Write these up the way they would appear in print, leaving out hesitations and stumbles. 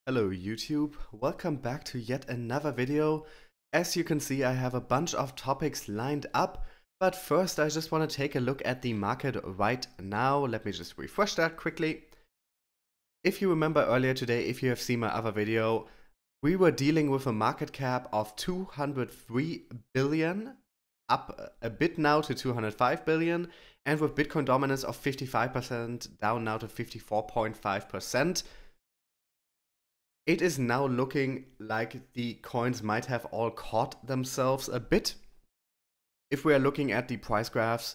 Hello YouTube, welcome back to yet another video. As you can see, I have a bunch of topics lined up, but first I just want to take a look at the market right now. Let me just refresh that quickly. If you remember earlier today, if you have seen my other video, we were dealing with a market cap of 203 billion, up a bit now to 205 billion, and with Bitcoin dominance of 55%, down now to 54.5%. It is now looking like the coins might have all caught themselves a bit. If we are looking at the price graphs,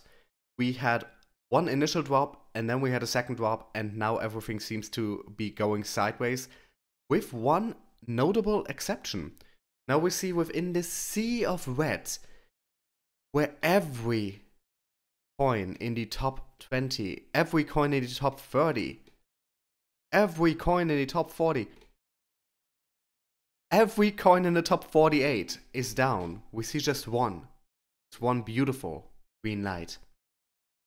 we had one initial drop and then we had a second drop, and now everything seems to be going sideways with one notable exception. Now we see within this sea of red, where every coin in the top 20, every coin in the top 30, every coin in the top 40, every coin in the top 48 is down. We see just one. It's one beautiful green light.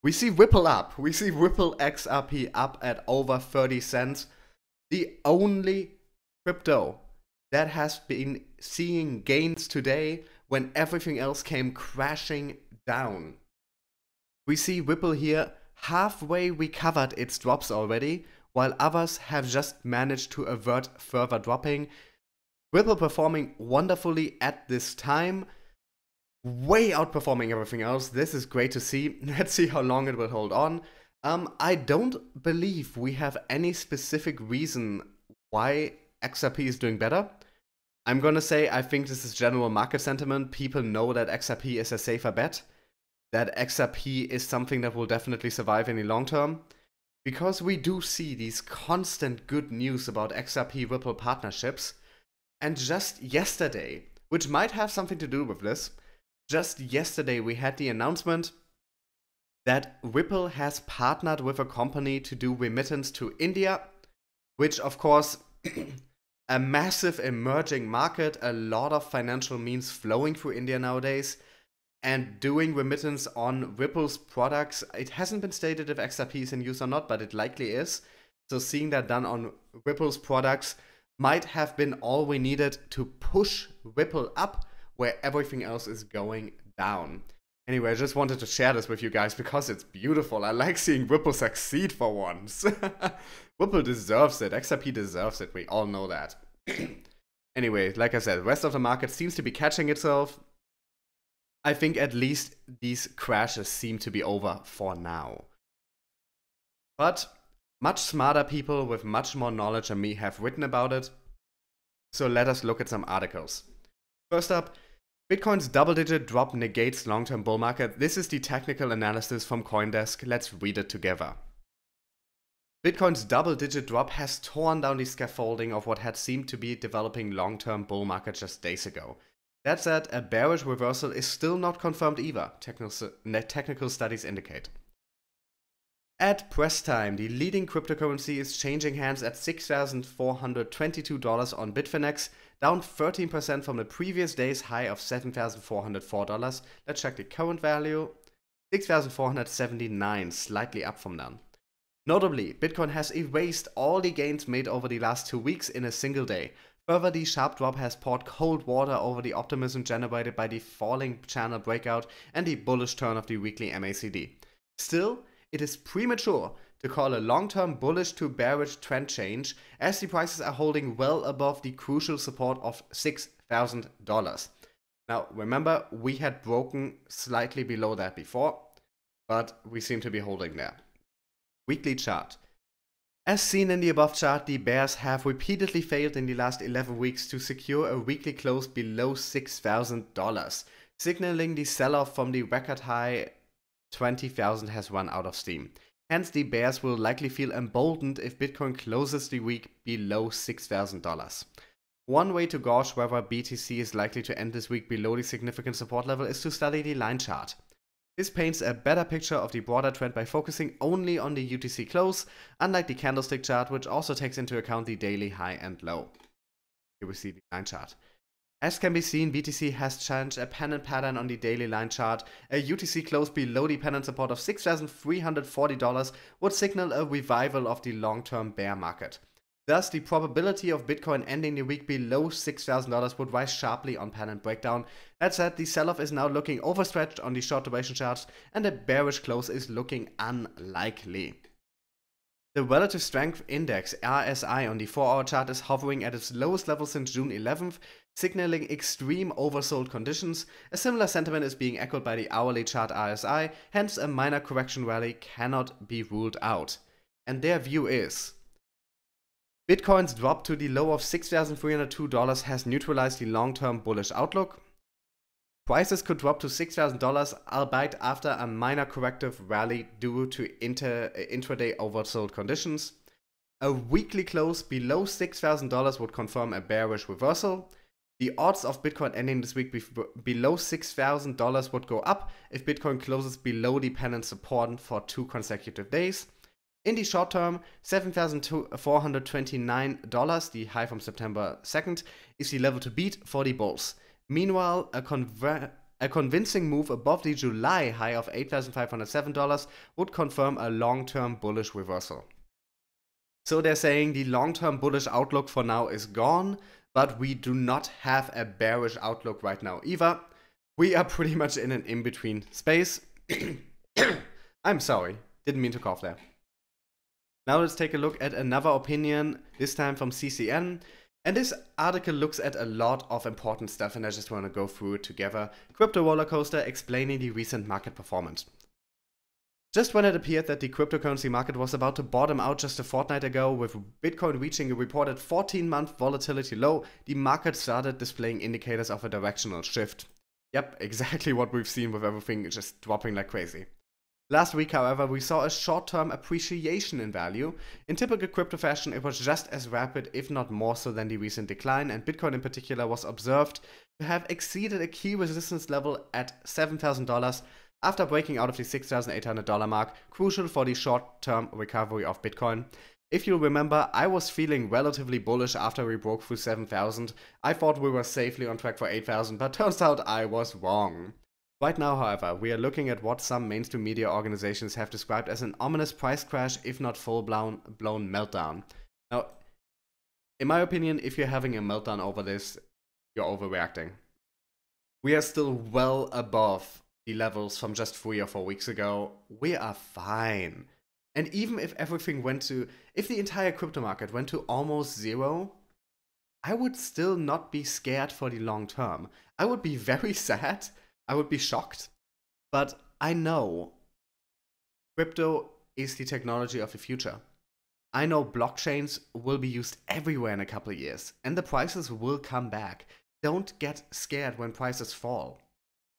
We see Ripple up. We see Ripple XRP up at over 30 cents. The only crypto that has been seeing gains today when everything else came crashing down. We see Ripple here halfway recovered its drops already, while others have just managed to avert further dropping. Ripple performing wonderfully at this time, way outperforming everything else. This is great to see. Let's see how long it will hold on. I don't believe we have any specific reason why XRP is doing better. I'm gonna say I think this is general market sentiment. People know that XRP is a safer bet, that XRP is something that will definitely survive in the long term, because we do see these constant good news about XRP Ripple partnerships. And just yesterday, which might have something to do with this, just yesterday we had the announcement that Ripple has partnered with a company to do remittance to India, which of course, a massive emerging market, a lot of financial means flowing through India nowadays, and doing remittance on Ripple's products. It hasn't been stated if XRP is in use or not, but it likely is. So seeing that done on Ripple's products might have been all we needed to push Ripple up where everything else is going down. Anyway, I just wanted to share this with you guys because it's beautiful. I like seeing Ripple succeed for once. Ripple deserves it. XRP deserves it. We all know that. Anyway, like I said, the rest of the market seems to be catching itself. I think at least these crashes seem to be over for now. But much smarter people with much more knowledge than me have written about it. So let us look at some articles. First up, Bitcoin's double-digit drop negates long-term bull market. This is the technical analysis from CoinDesk. Let's read it together. Bitcoin's double-digit drop has torn down the scaffolding of what had seemed to be developing long-term bull market just days ago. That said, a bearish reversal is still not confirmed either, technical studies indicate. At press time, the leading cryptocurrency is changing hands at $6,422 on Bitfinex, down 13% from the previous day's high of $7,404. Let's check the current value. $6,479, slightly up from then. Notably, Bitcoin has erased all the gains made over the last 2 weeks in a single day. Further, the sharp drop has poured cold water over the optimism generated by the falling channel breakout and the bullish turn of the weekly MACD. Still, it is premature to call a long-term bullish to bearish trend change, as the prices are holding well above the crucial support of $6,000. Now, remember, we had broken slightly below that before, but we seem to be holding there. Weekly chart. As seen in the above chart, the bears have repeatedly failed in the last 11 weeks to secure a weekly close below $6,000, signaling the sell-off from the record high 20,000 has run out of steam. Hence, the bears will likely feel emboldened if Bitcoin closes the week below $6,000. One way to gauge whether BTC is likely to end this week below the significant support level is to study the line chart. This paints a better picture of the broader trend by focusing only on the UTC close, unlike the candlestick chart, which also takes into account the daily high and low. Here we see the line chart. As can be seen, BTC has changed a pennant pattern on the daily line chart. A UTC close below the pennant support of $6,340 would signal a revival of the long-term bear market. Thus, the probability of Bitcoin ending the week below $6,000 would rise sharply on pan and breakdown. That said, the sell-off is now looking overstretched on the short duration charts, and a bearish close is looking unlikely. The Relative Strength Index, RSI, on the 4-hour chart is hovering at its lowest level since June 11th, signaling extreme oversold conditions. A similar sentiment is being echoed by the hourly chart RSI, hence a minor correction rally cannot be ruled out. And their view is, Bitcoin's drop to the low of $6,302 has neutralized the long-term bullish outlook. Prices could drop to $6,000, albeit after a minor corrective rally due to intraday oversold conditions. A weekly close below $6,000 would confirm a bearish reversal. The odds of Bitcoin ending this week below $6,000 would go up if Bitcoin closes below the pennant support for 2 consecutive days. In the short term, $7,429, the high from September 2nd, is the level to beat for the bulls. Meanwhile, a convincing move above the July high of $8,507 would confirm a long-term bullish reversal. So they're saying the long-term bullish outlook for now is gone, but we do not have a bearish outlook right now either. We are pretty much in an in-between space. I'm sorry, didn't mean to cough there. Now let's take a look at another opinion, this time from CCN. And this article looks at a lot of important stuff, and I just want to go through it together. Crypto rollercoaster explaining the recent market performance. Just when it appeared that the cryptocurrency market was about to bottom out just a fortnight ago, with Bitcoin reaching a reported 14-month volatility low, the market started displaying indicators of a directional shift. Yep, exactly what we've seen with everything just dropping like crazy. Last week, however, we saw a short-term appreciation in value. In typical crypto fashion, it was just as rapid, if not more so, than the recent decline, and Bitcoin in particular was observed to have exceeded a key resistance level at $7,000 after breaking out of the $6,800 mark, crucial for the short-term recovery of Bitcoin. If you remember, I was feeling relatively bullish after we broke through 7,000. I thought we were safely on track for 8,000, but turns out I was wrong. Right now, however, we are looking at what some mainstream media organizations have described as an ominous price crash, if not full-blown meltdown. Now, in my opinion, if you're having a meltdown over this, you're overreacting. We are still well above the levels from just 3 or 4 weeks ago. We are fine. And even if everything if the entire crypto market went to almost zero, I would still not be scared for the long term. I would be very sad. I would be shocked, but I know crypto is the technology of the future. I know blockchains will be used everywhere in a couple of years, and the prices will come back. Don't get scared when prices fall.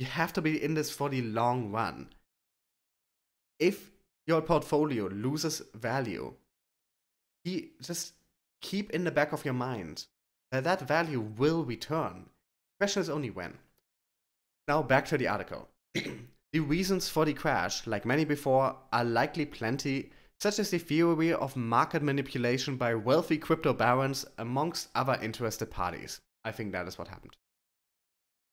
You have to be in this for the long run. If your portfolio loses value, just keep in the back of your mind that that value will return. The question is only when. Now back to the article. The reasons for the crash, like many before, are likely plenty, such as the theory of market manipulation by wealthy crypto barons amongst other interested parties. I think that is what happened.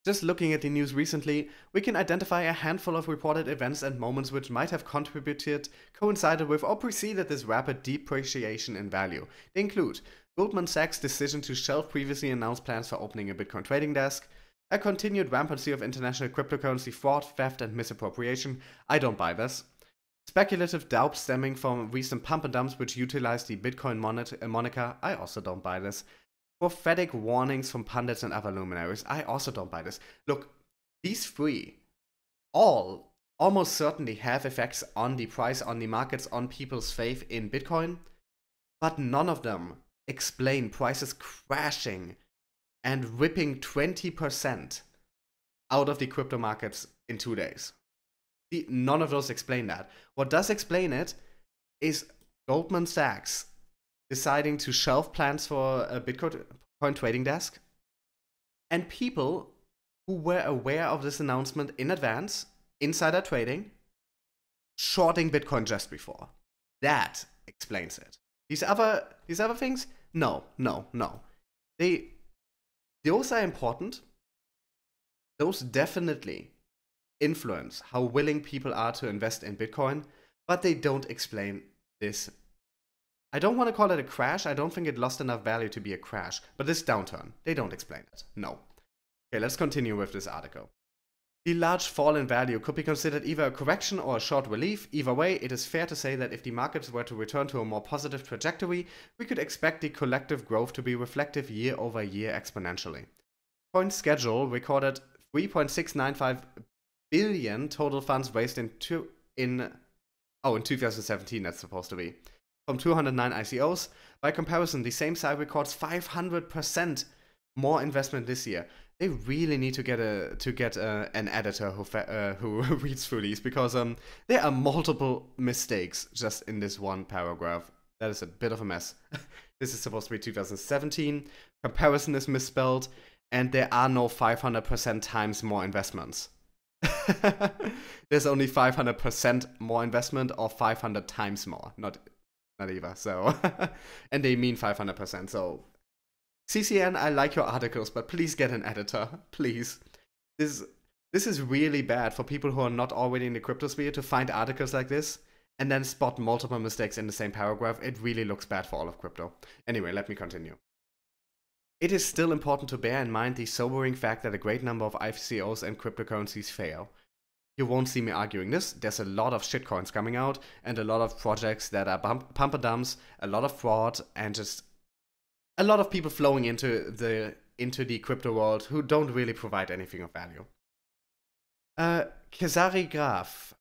Just looking at the news recently, we can identify a handful of reported events and moments which might have coincided with, or preceded this rapid depreciation in value. They include Goldman Sachs' decision to shelve previously announced plans for opening a Bitcoin trading desk, a continued rampancy of international cryptocurrency fraud, theft, and misappropriation. I don't buy this. Speculative doubts stemming from recent pump and dumps which utilize the Bitcoin moniker. I also don't buy this. Prophetic warnings from pundits and other luminaries. I also don't buy this. Look, these three all almost certainly have effects on the price, on the markets, on people's faith in Bitcoin, but none of them explain prices crashing and ripping 20% out of the crypto markets in 2 days. None of those explain that. What does explain it is Goldman Sachs deciding to shelve plans for a Bitcoin trading desk, and people who were aware of this announcement in advance, insider trading, shorting Bitcoin just before. That explains it. These other things, no. Those are important. Those definitely influence how willing people are to invest in Bitcoin, but they don't explain this I don't want to call it a crash. I don't think it lost enough value to be a crash. But this downturn, they don't explain it. No. Okay, let's continue with this article. The large fall in value could be considered either a correction or a short relief. Either way, it is fair to say that if the markets were to return to a more positive trajectory, we could expect the collective growth to be reflective year over year exponentially. Coin Schedule recorded 3.695 billion total funds raised in 2017, that's supposed to be, from 209 ICOs. By comparison, the same site records 500% more investment this year. They really need to get an editor who reads through these, because there are multiple mistakes just in this one paragraph. That is a bit of a mess. This is supposed to be 2017. Comparison is misspelled, and there are no 500% times more investments. There's only 500% more investment, or 500 times more. Not either. So, and they mean 500%. So, CCN, I like your articles, but please get an editor, please. This is really bad for people who are not already in the crypto sphere to find articles like this and then spot multiple mistakes in the same paragraph. It really looks bad for all of crypto. Anyway, let me continue. It is still important to bear in mind the sobering fact that a great number of ICOs and cryptocurrencies fail. You won't see me arguing this. There's a lot of shitcoins coming out and a lot of projects that are pump and dumps, a lot of fraud, and just a lot of people flowing into the crypto world who don't really provide anything of value. Cezary Graf,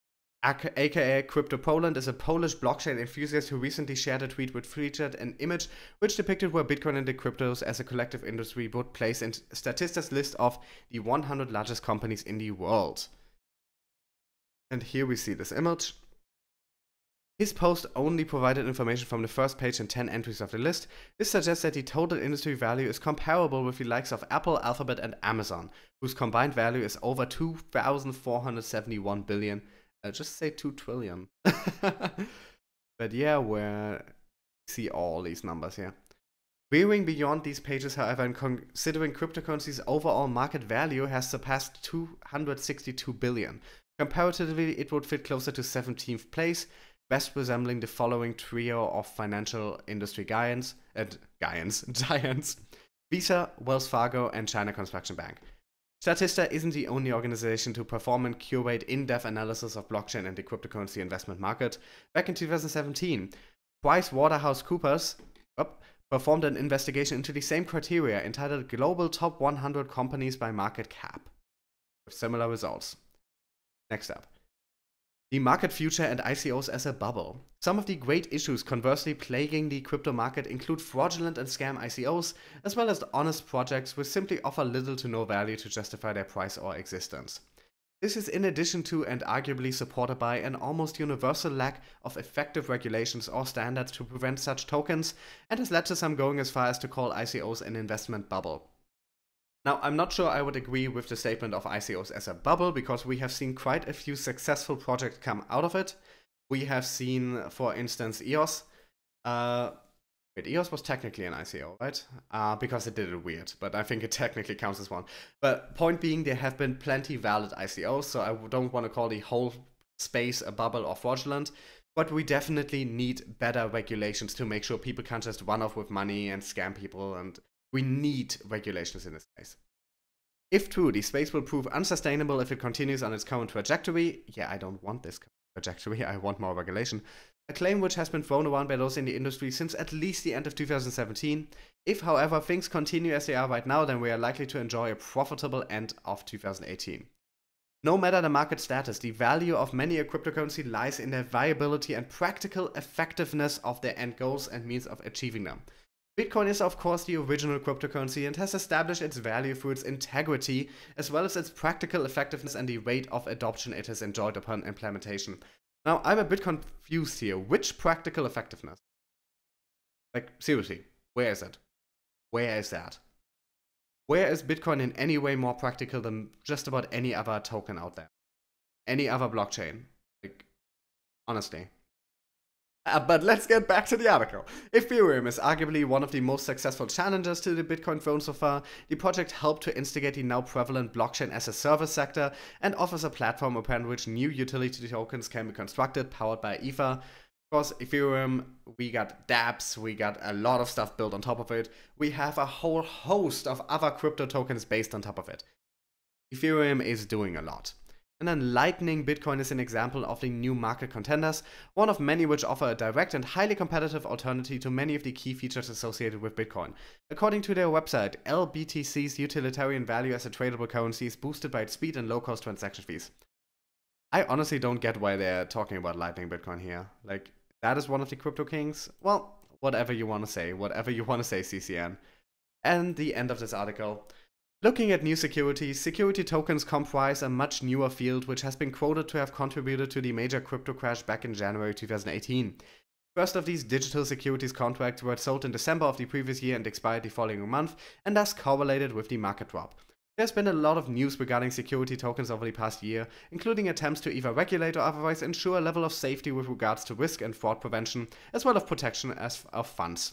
aka Crypto Poland, is a Polish blockchain enthusiast who recently shared a tweet which featured an image which depicted where Bitcoin and the cryptos as a collective industry would place in Statista list of the 100 largest companies in the world. And here we see this image. His post only provided information from the first page and 10 entries of the list. This suggests that the total industry value is comparable with the likes of Apple, Alphabet, and Amazon, whose combined value is over 2,471 billion. Just say 2 trillion. But yeah, we see all these numbers here. Veering beyond these pages, however, and considering cryptocurrency's overall market value has surpassed 262 billion. Comparatively, it would fit closer to 17th place, best resembling the following trio of financial industry giants, Visa, Wells Fargo, and China Construction Bank. Statista isn't the only organization to perform and curate in-depth analysis of blockchain and the cryptocurrency investment market. Back in 2017, PricewaterhouseCoopers performed an investigation into the same criteria entitled Global Top 100 Companies by Market Cap, with similar results. Next up. The market future and ICOs as a bubble. Some of the great issues conversely plaguing the crypto market include fraudulent and scam ICOs, as well as honest projects which simply offer little to no value to justify their price or existence. This is in addition to and arguably supported by an almost universal lack of effective regulations or standards to prevent such tokens, and has led to some going as far as to call ICOs an investment bubble. Now, I'm not sure I would agree with the statement of ICOs as a bubble, because we have seen quite a few successful projects come out of it. We have seen, for instance, EOS. EOS was technically an ICO, right? Because it did it weird, but I think it technically counts as one. But point being, there have been plenty valid ICOs, so I don't want to call the whole space a bubble or fraudulent, but we definitely need better regulations to make sure people can't just run off with money and scam people, and we need regulations in this space. If true, the space will prove unsustainable if it continues on its current trajectory. Yeah, I don't want this trajectory, I want more regulation. A claim which has been thrown around by those in the industry since at least the end of 2017. If, however, things continue as they are right now, then we are likely to enjoy a profitable end of 2018. No matter the market status, the value of many a cryptocurrency lies in their viability and practical effectiveness of their end goals and means of achieving them. Bitcoin is of course the original cryptocurrency and has established its value through its integrity, as well as its practical effectiveness and the rate of adoption it has enjoyed upon implementation. Now, I'm a bit confused here. Which practical effectiveness? Like, seriously, where is it? Where is that? Where is Bitcoin in any way more practical than just about any other token out there? Any other blockchain? Like, honestly. But let's get back to the article. Ethereum is arguably one of the most successful challengers to the Bitcoin throne so far. The project helped to instigate the now prevalent blockchain as a service sector and offers a platform upon which new utility tokens can be constructed, powered by Ether. course, Ethereum, we got dApps, we got a lot of stuff built on top of it. We have a whole host of other crypto tokens based on top of it. Ethereum is doing a lot. And then Lightning Bitcoin is an example of the new market contenders, one of many which offer a direct and highly competitive alternative to many of the key features associated with Bitcoin. According to their website, LBTC's utilitarian value as a tradable currency is boosted by its speed and low-cost transaction fees. I honestly don't get why they're talking about Lightning Bitcoin here. Like, that is one of the crypto kings? Well, whatever you want to say, CCN. And the end of this article. Looking at new securities, security tokens comprise a much newer field which has been quoted to have contributed to the major crypto crash back in January 2018. First of these digital securities contracts were sold in December of the previous year and expired the following month, and thus correlated with the market drop. There's been a lot of news regarding security tokens over the past year, including attempts to either regulate or otherwise ensure a level of safety with regards to risk and fraud prevention, as well as protection of funds.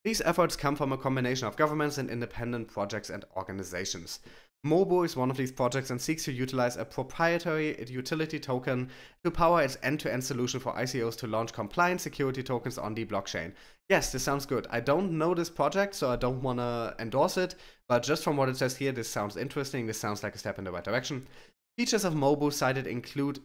These efforts come from a combination of governments and independent projects and organizations. Mobo is one of these projects and seeks to utilize a proprietary utility token to power its end-to-end solution for ICOs to launch compliant security tokens on the blockchain. Yes, this sounds good. I don't know this project, so I don't want to endorse it, but just from what it says here, this sounds interesting. This sounds like a step in the right direction. Features of Mobo cited include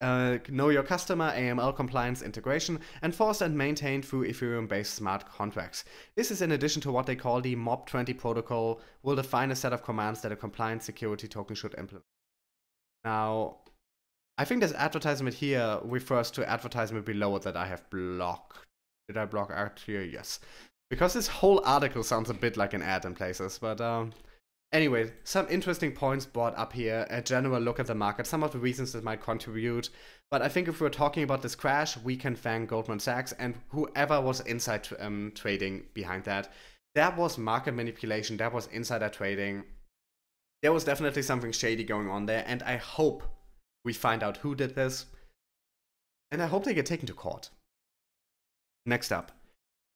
know your customer, AML compliance integration, enforced and maintained through Ethereum-based smart contracts. This is in addition to what they call the MOB20 protocol, will define a set of commands that a compliant security token should implement. Now, I think this advertisement here refers to advertisement below it that I have blocked. Did I block art here? Yes. Because this whole article sounds a bit like an ad in places, but anyway, some interesting points brought up here, a general look at the market, some of the reasons that might contribute. But I think if we're talking about this crash, we can thank Goldman Sachs and whoever was inside trading behind that. That was market manipulation, that was insider trading. There was definitely something shady going on there, and I hope we find out who did this. And I hope they get taken to court. Next up.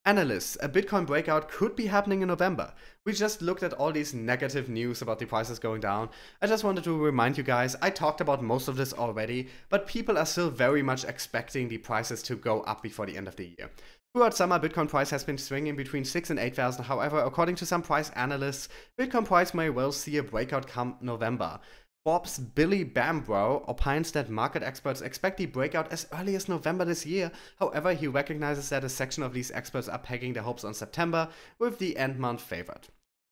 Analysts, a Bitcoin breakout could be happening in November. We just looked at all these negative news about the prices going down. I just wanted to remind you guys, I talked about most of this already, but people are still very much expecting the prices to go up before the end of the year. Throughout summer, Bitcoin price has been swinging between 6,000 and 8,000. However, according to some price analysts, Bitcoin price may well see a breakout come November. Forbes' Billy Bambrow opines that market experts expect the breakout as early as November this year. However, he recognizes that a section of these experts are pegging their hopes on September, with the end month favored.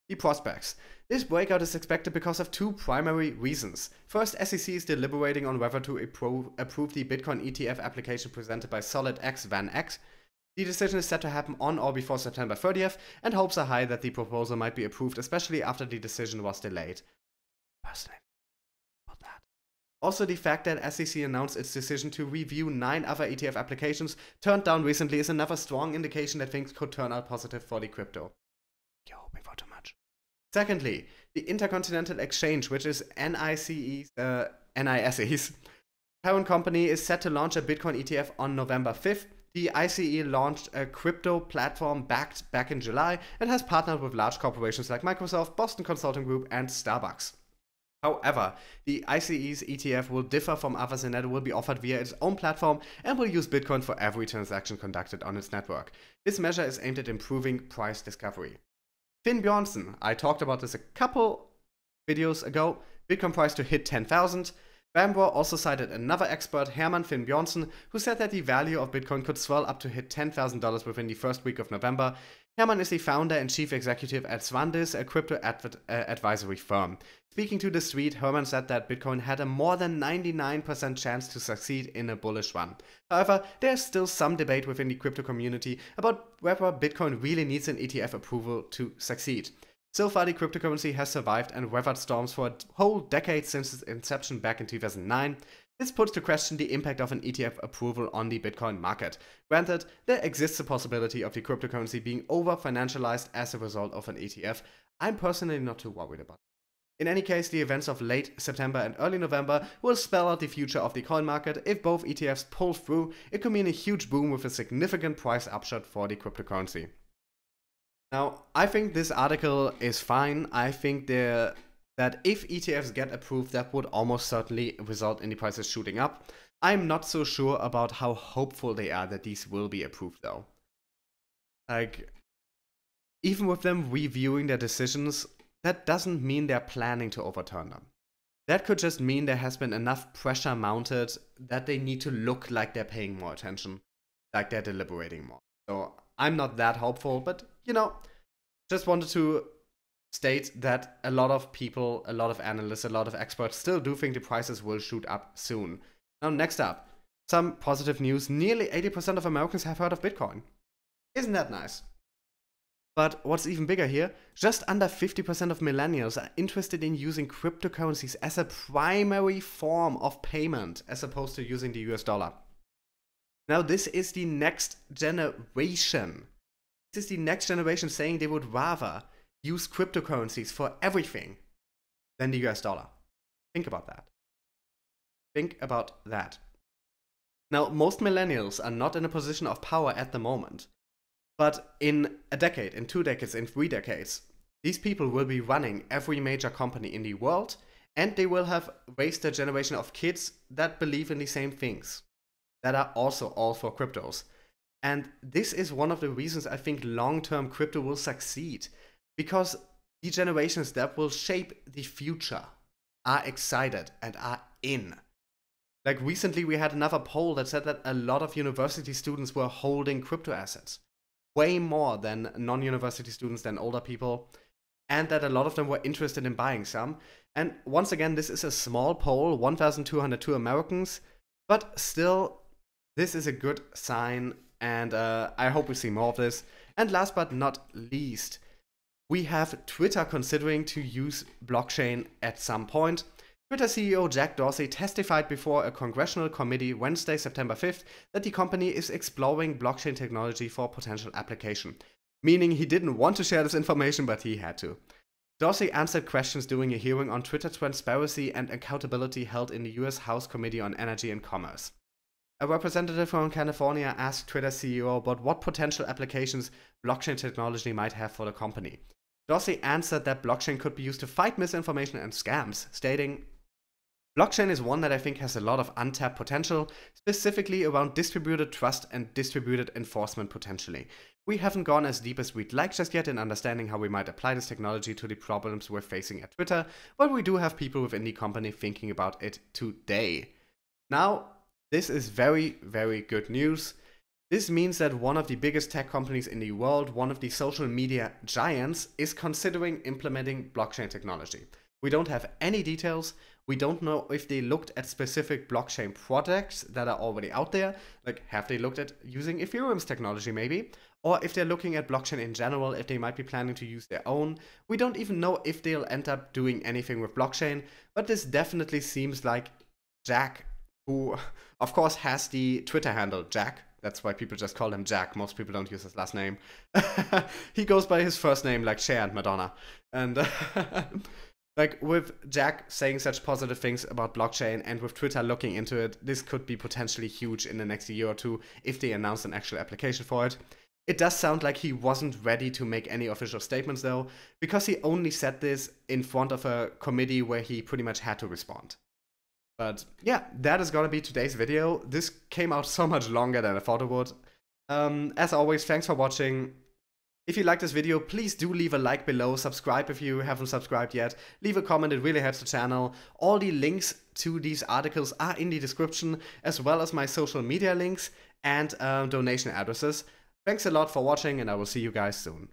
The prospects. This breakout is expected because of two primary reasons. First, SEC is deliberating on whether to approve the Bitcoin ETF application presented by SolidX VanEck. The decision is set to happen on or before September 30th, and hopes are high that the proposal might be approved, especially after the decision was delayed. Personally. Also, the fact that SEC announced its decision to review 9 other ETF applications turned down recently is another strong indication that things could turn out positive for the crypto. You're hoping for too much. Secondly, the Intercontinental Exchange, which is NISE's parent company, is set to launch a Bitcoin ETF on November 5th. The ICE launched a crypto platform back in July and has partnered with large corporations like Microsoft, Boston Consulting Group, and Starbucks. However, the ICE's ETF will differ from others in that it will be offered via its own platform and will use Bitcoin for every transaction conducted on its network. This measure is aimed at improving price discovery. Finn Bjornsen, I talked about this a couple videos ago, Bitcoin price to hit 10,000. Bambrow also cited another expert, Herman Finn Bjornsen, who said that the value of Bitcoin could swell up to hit $10,000 within the first week of November. Herman is the founder and chief executive at Swandis, a crypto advisory firm. Speaking to The Street, Herman said that Bitcoin had a more than 99% chance to succeed in a bullish run. However, there is still some debate within the crypto community about whether Bitcoin really needs an ETF approval to succeed. So far, the cryptocurrency has survived and weathered storms for a whole decade since its inception back in 2009. This puts to question the impact of an ETF approval on the Bitcoin market. Granted, there exists a possibility of the cryptocurrency being over-financialized as a result of an ETF. I'm personally not too worried about it. In any case, the events of late September and early November will spell out the future of the coin market. If both ETFs pull through, it could mean a huge boom with a significant price upshot for the cryptocurrency. Now, I think this article is fine. I think that if ETFs get approved, that would almost certainly result in the prices shooting up. I'm not so sure about how hopeful they are that these will be approved though. Like, even with them reviewing their decisions, that doesn't mean they're planning to overturn them. That could just mean there has been enough pressure mounted that they need to look like they're paying more attention, like they're deliberating more. So I'm not that hopeful, but you know, just wanted to state that a lot of people, a lot of analysts, a lot of experts still do think the prices will shoot up soon. Now, next up, some positive news. Nearly 80% of Americans have heard of Bitcoin. Isn't that nice? But what's even bigger here, just under 50% of millennials are interested in using cryptocurrencies as a primary form of payment, as opposed to using the US dollar. Now, this is the next generation. This is the next generation saying they would rather use cryptocurrencies for everything than the US dollar. Think about that. Think about that. Now, most millennials are not in a position of power at the moment. But in a decade, in 2 decades, in 3 decades, these people will be running every major company in the world, and they will have raised a generation of kids that believe in the same things, that are also all for cryptos. And this is one of the reasons I think long-term crypto will succeed, because the generations that will shape the future are excited and are in. Like recently we had another poll that said that a lot of university students were holding crypto assets. Way more than non-university students, than older people, and that a lot of them were interested in buying some. And once again, this is a small poll, 1,202 Americans, but still, this is a good sign, and I hope we see more of this. And last but not least, we have Twitter considering to use blockchain at some point. Twitter CEO Jack Dorsey testified before a congressional committee Wednesday, September 5th, that the company is exploring blockchain technology for potential application. Meaning he didn't want to share this information, but he had to. Dorsey answered questions during a hearing on Twitter transparency and accountability held in the US House Committee on Energy and Commerce. A representative from California asked Twitter CEO about what potential applications blockchain technology might have for the company. Dorsey answered that blockchain could be used to fight misinformation and scams, stating, "Blockchain is one that I think has a lot of untapped potential, specifically around distributed trust and distributed enforcement potentially. We haven't gone as deep as we'd like just yet in understanding how we might apply this technology to the problems we're facing at Twitter, but we do have people within the company thinking about it today." Now, this is very, very good news. This means that one of the biggest tech companies in the world, one of the social media giants, is considering implementing blockchain technology. We don't have any details. We don't know if they looked at specific blockchain projects that are already out there, like have they looked at using Ethereum's technology maybe, or if they're looking at blockchain in general, if they might be planning to use their own. We don't even know if they'll end up doing anything with blockchain, but this definitely seems like Jack, who of course has the Twitter handle Jack. That's why people just call him Jack. Most people don't use his last name. He goes by his first name like Cher and Madonna. And like with Jack saying such positive things about blockchain and with Twitter looking into it, this could be potentially huge in the next year or two if they announce an actual application for it. It does sound like he wasn't ready to make any official statements though, because he only said this in front of a committee where he pretty much had to respond. But yeah, that is gonna be today's video. This came out so much longer than I thought it would. As always, thanks for watching. If you like this video, please do leave a like below, subscribe if you haven't subscribed yet, leave a comment, it really helps the channel. All the links to these articles are in the description, as well as my social media links and donation addresses. Thanks a lot for watching, and I will see you guys soon.